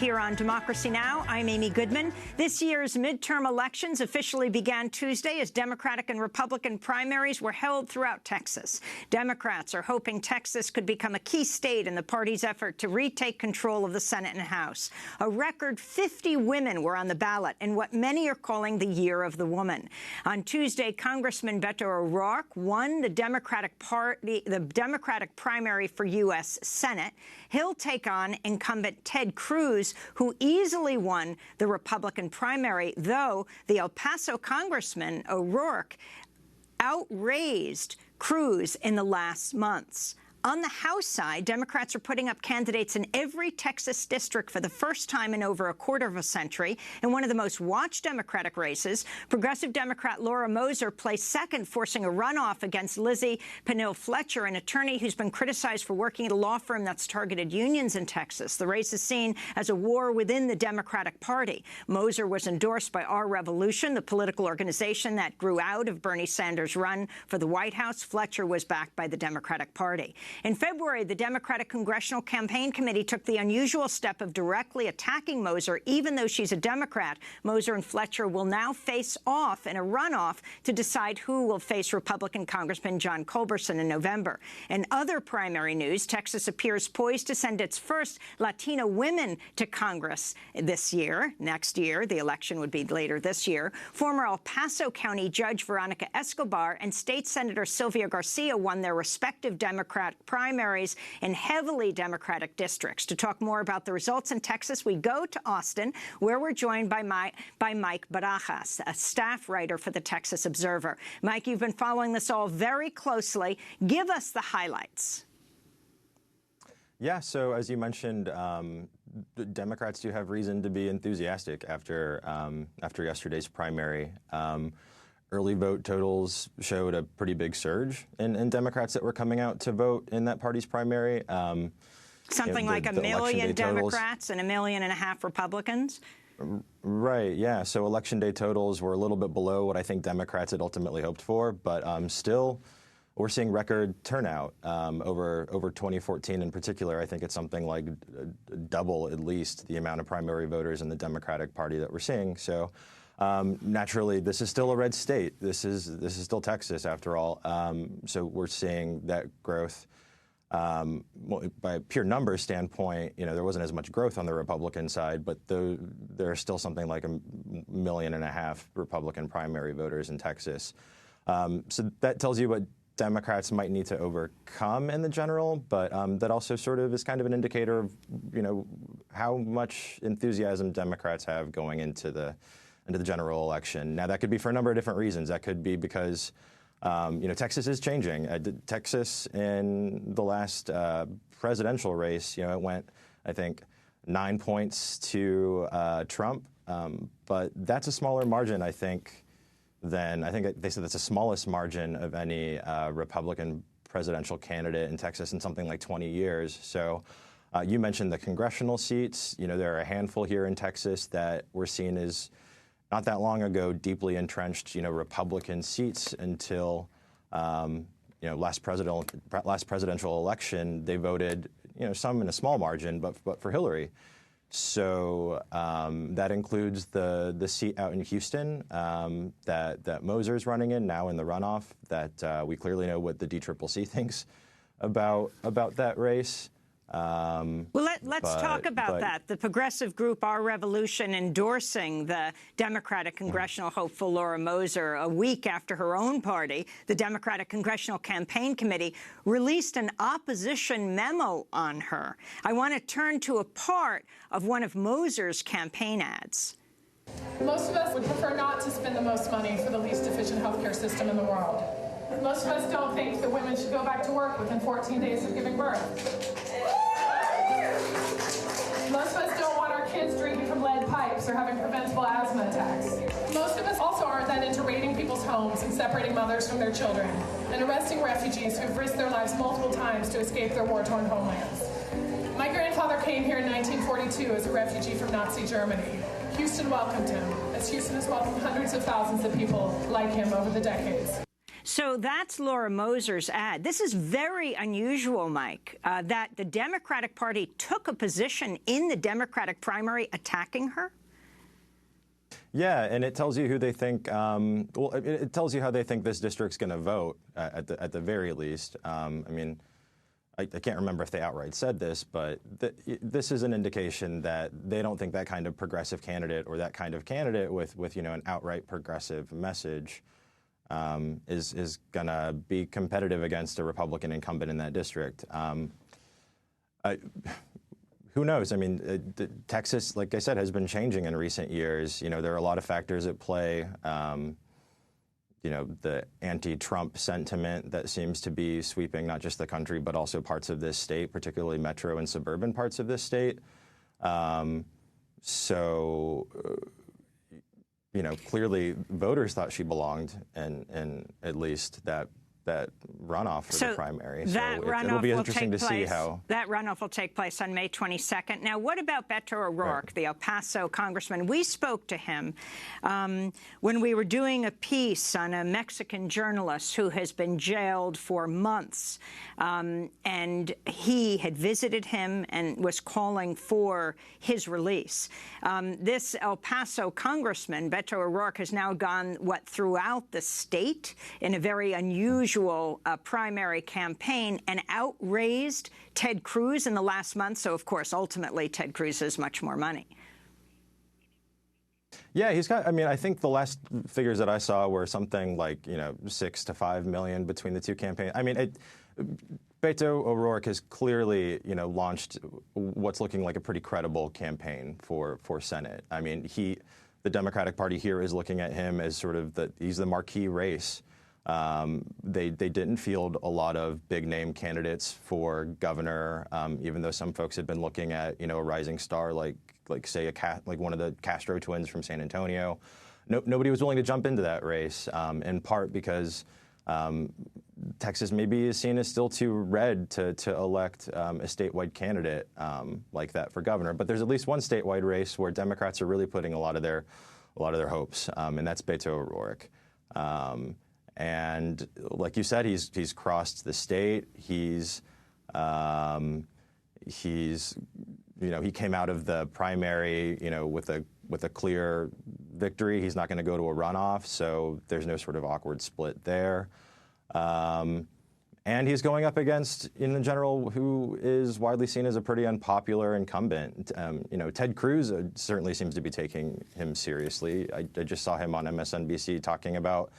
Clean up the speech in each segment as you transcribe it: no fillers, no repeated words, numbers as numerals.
Here on Democracy Now!, I'm Amy Goodman. This year's midterm elections officially began Tuesday as Democratic and Republican primaries were held throughout Texas. Democrats are hoping Texas could become a key state in the party's effort to retake control of the Senate and House. A record 50 women were on the ballot in what many are calling the Year of the Woman. On Tuesday, Congressman Beto O'Rourke won the Democratic primary for U.S. Senate. He'll take on incumbent Ted CRUZ, who easily won the Republican primary, though the El Paso Congressman O'Rourke outraised CRUZ in the last months. On the House side, Democrats are putting up candidates in every Texas district for the first time in over a quarter of a century. In one of the most watched Democratic races, progressive Democrat Laura Moser placed second, forcing a runoff against LIZZIE FLETCHER, an attorney who's been criticized for working at a law firm that's targeted unions in Texas. The race is seen as a war within the Democratic Party. Moser was endorsed by Our Revolution, the political organization that grew out of Bernie Sanders' run for the White House. Fletcher was backed by the Democratic Party. In February, the Democratic Congressional Campaign Committee took the unusual step of directly attacking Moser, even though she's a Democrat. Moser and Fletcher will now face off in a runoff to decide who will face Republican Congressman John Culberson in November. In other primary news, Texas appears poised to send its first Latino women to Congress this year. Next year, the election would be later this year. Former El Paso County Judge VERONICA Escobar and State Senator SYLVIA GARCIA won their respective Democrat primaries in heavily Democratic districts. To talk more about the results in Texas, we go to Austin, where we're joined by Mike Barajas, a staff writer for the Texas Observer. Mike, you've been following this all very closely. Give us the highlights. Yeah, so as you mentioned, Democrats do have reason to be enthusiastic after yesterday's primary. Early vote totals showed a pretty big surge in Democrats that were coming out to vote in that party's primary. Something like a million Democrats and 1.5 million Republicans? Right, yeah. So Election Day totals were a little bit below what I think Democrats had ultimately hoped for, but still we're seeing record turnout over 2014 in particular. I think it's something like double, at least, the amount of primary voters in the Democratic Party that we're seeing. So naturally, this is still a red state. This is still Texas, after all. So we're seeing that growth. By a pure numbers standpoint, there wasn't as much growth on the Republican side, but there are still something like 1.5 million Republican primary voters in Texas. So that tells you what Democrats might need to overcome in the general, but that also sort of is kind of an indicator of, how much enthusiasm Democrats have going into the general election. Now, that could be for a number of different reasons. That could be because, Texas is changing. Texas in the last presidential race, it went, I think, 9 points to Trump. But that's a smaller margin, I think, than they said that's the smallest margin of any Republican presidential candidate in Texas in something like 20 years. So you mentioned the congressional seats. There are a handful here in Texas that were seen as not that long ago deeply entrenched, Republican seats until, last presidential election, they voted, some in a small margin, but for Hillary. So that includes the seat out in Houston that Moser's running in now in the runoff. That we clearly know what the DCCC thinks about that race. Well, let's talk about that. The progressive group Our Revolution endorsing the Democratic congressional hopeful Laura Moser a week after her own party, the Democratic Congressional Campaign Committee, released an opposition memo on her. I want to turn to a part of one of Moser's campaign ads. Most of us would prefer not to spend the most money for the least efficient healthcare system in the world. Most of us don't think that women should go back to work within 14 days of giving birth. Most of us don't want our kids drinking from lead pipes or having preventable asthma attacks. Most of us also aren't that into raiding people's homes and separating mothers from their children and arresting refugees who've risked their lives multiple times to escape their war-torn homelands. My grandfather came here in 1942 as a refugee from Nazi Germany. Houston welcomed him, as Houston has welcomed hundreds of thousands of people like him over the decades. So that's Laura Moser's ad. This is very unusual, Mike, that the Democratic Party took a position in the Democratic primary attacking her. Yeah, and it tells you who they think. Well, it tells you how they think this district's going to vote at the very least. I mean, I can't remember if they outright said this, but this is an indication that they don't think that kind of progressive candidate or that kind of candidate with an outright progressive message is going to be competitive against a Republican incumbent in that district. Who knows? I mean, Texas, like I said, has been changing in recent years. There are a lot of factors at play. The anti-Trump sentiment that seems to be sweeping not just the country, but also parts of this state, particularly metro and suburban parts of this state. Clearly voters thought she belonged in at least that runoff for the primary. So it'll be interesting to see how that runoff will take place on May 22nd. Now, what about Beto O'Rourke, the El Paso congressman? We spoke to him when we were doing a piece on a Mexican journalist who has been jailed for months, and he had visited him and was calling for his release. This El Paso congressman, Beto O'Rourke, has now gone, throughout the state in a very unusual primary campaign and outraised Ted Cruz in the last month. So, of course, ultimately, Ted Cruz has much more money. Yeah, he's got, I mean, I think the last figures that I saw were something like, $6 to $5 million between the two campaigns. I mean, Beto O'Rourke has clearly, launched what's looking like a pretty credible campaign for Senate. I mean, the Democratic Party here is looking at him as sort of he's the marquee race. They didn't field a lot of big-name candidates for governor, even though some folks had been looking at, a rising star like one of the Castro twins from San Antonio. Nobody was willing to jump into that race, in part because Texas maybe is seen as still too red to elect a statewide candidate like that for governor. But there's at least one statewide race where Democrats are really putting a lot of their hopes, and that's Beto O'Rourke. And like you said, he's crossed the state. He came out of the primary, with a clear victory. He's not going to go to a runoff, so there's no sort of awkward split there. And he's going up against, in general, who is widely seen as a pretty unpopular incumbent. Ted Cruz certainly seems to be taking him seriously. I just saw him on MSNBC talking about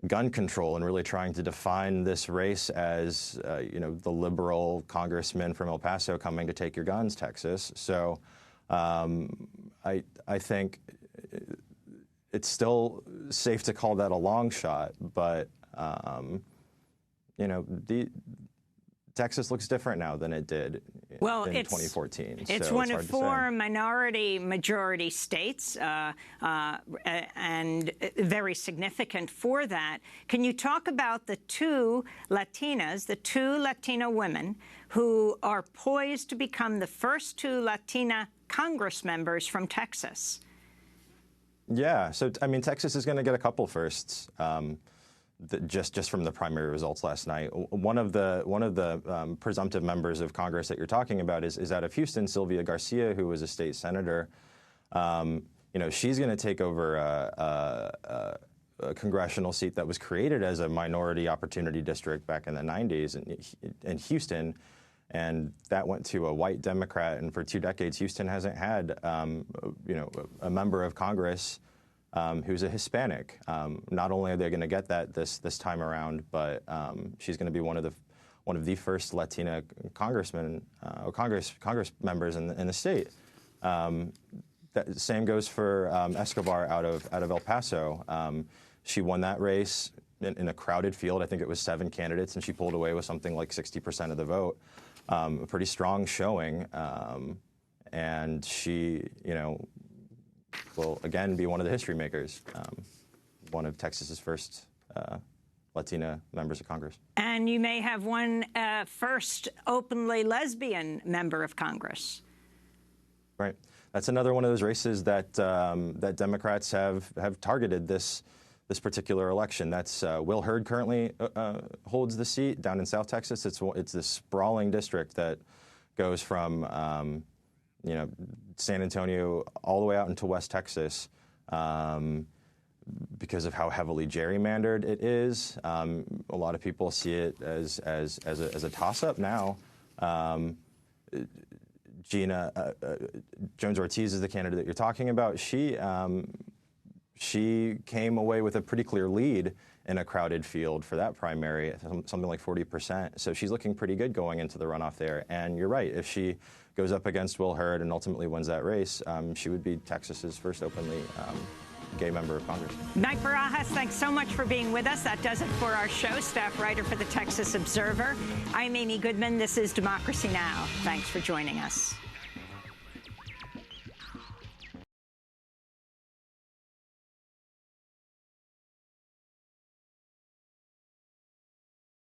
gun control and really trying to define this race as, the liberal congressman from El Paso coming to take your guns, Texas. So I think it's still safe to call that a long shot, but, Texas looks different now than it did in 2014. It's so one of four minority-majority states, and very significant for that. Can you talk about the two Latino women who are poised to become the first two Latina Congress members from Texas? Yeah, so, I mean, Texas is going to get a couple firsts. Just from the primary results last night. One of the presumptive members of Congress that you're talking about is out of Houston, SYLVIA GARCIA, who was a state senator. She's going to take over a congressional seat that was created as a minority opportunity district back in the 90s in Houston, and that went to a white Democrat. And for 2 decades, Houston hasn't had a member of Congress who's a Hispanic. Not only are they going to get that this time around, but she's going to be one of the first Latina congressmen or Congress members in the state. That same goes for ESCOBAR out of El Paso. She won that race in a crowded field. I think it was 7 candidates, and she pulled away with something like 60% of the vote. A pretty strong showing, and she, will again be one of the history makers, one of Texas's first Latina members of Congress. And you may have one first openly lesbian member of Congress. Right. That's another one of those races that that Democrats have targeted this this particular election. That's Will Hurd currently holds the seat down in South Texas. It's this sprawling district that goes from you know, San Antonio all the way out into West Texas because of how heavily gerrymandered it is. A lot of people see it as a toss-up now. Gina Jones-Ortiz is the candidate that you're talking about. She came away with a pretty clear lead in a crowded field for that primary, something like 40%. So she's looking pretty good going into the runoff there. And you're right, if she goes up against Will Hurd and ultimately wins that race, she would be Texas's first openly gay member of Congress. Mike Barajas, thanks so much for being with us. That does it for our show. Staff writer for the Texas Observer. I'm Amy Goodman. This is Democracy Now! Thanks for joining us.